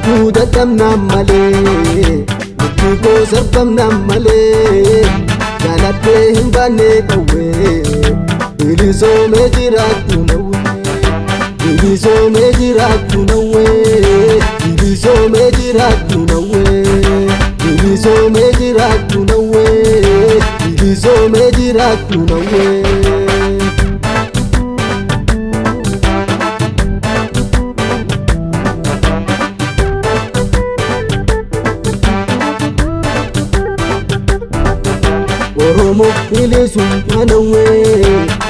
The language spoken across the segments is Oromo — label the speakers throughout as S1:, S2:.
S1: Duuda dhabnaa malee nuti gosa dhabnaa malee jaalatee hin baanne qawwee bilisoomee jiraattu nawwee bilisoomee jiraattu nawwee bilisoomee jiraattu nawwee bilisoomee jiraattu nawwee bilisoomee jiraattu nawwee. Oromo bilisummaa nawwee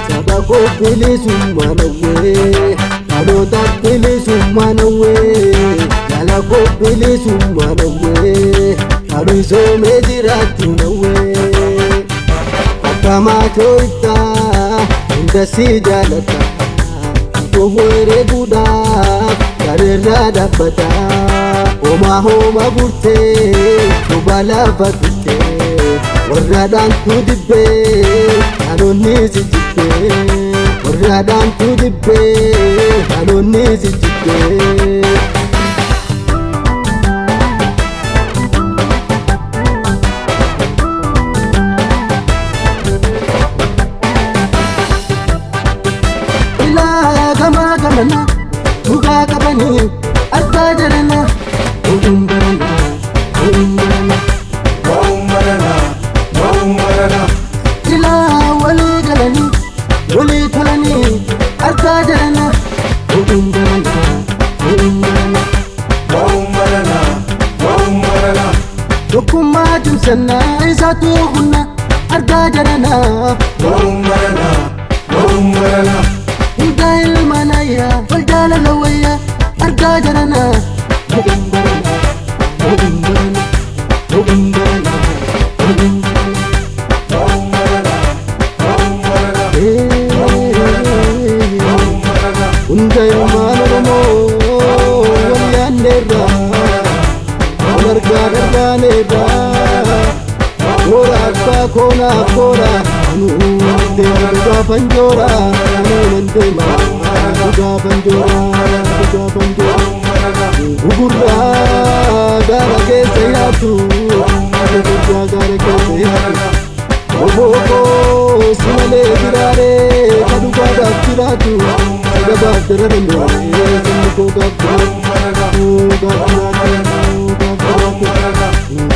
S1: saba koo bilisummaa nawwee dhaloota bilisummaa nawwee jala koo bilisummaa nawwee bilisoomee jiraattu nawwee akka maatootaa hunda si jaalata gowwooree guddaaf gareerraa dhaabbata homaa homaa burtee duuba lafa tuttee. Warraadhaan tu dibbee dhaloonni si jibbee warraadhaan tu dibbee dhaloonni si jibbee. Ilaa gamaa gamana dhugaa qabanii argaa jirana oduun barana oduun barana. Ilaa walii galanii walii tolanii argaa jirana oduun barana oduun barana oduun barana oduun barana. Tokkummaa cimsannaa isaatu humna argaa jirana oduun barana oduun barana. Hundaa ilma nayyaa wal jaalala wayyaa argaa jirana oduun barana oduun barana oduun barana oduun barana. Hunda ilmaan Oromoo wal yaanneerra wal argaa darbaaneerra goora abbaa koonaaf goora anuu deema dhugaafan joora anuu nan deema dhugaafan joora dhugaafan joora. Gugurraa gaara keessa yaatu gugurraa gaara keessa yaatu obookoo si malee jiraaree ka dhugaadhaaf jiraatu. Gabaaf dararame sirni koo gaaf jiraatu gaaf jiraatu gaaf jiraatu.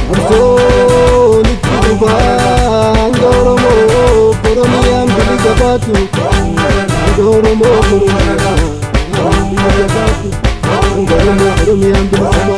S1: Qabsoon itti dhufaa hanga Oromoo Oromiyaan bilisa baatu hanga Oromoo Oromiyaan bilisa baatu hanga Oromoo Oromiyaan bilisa baatu.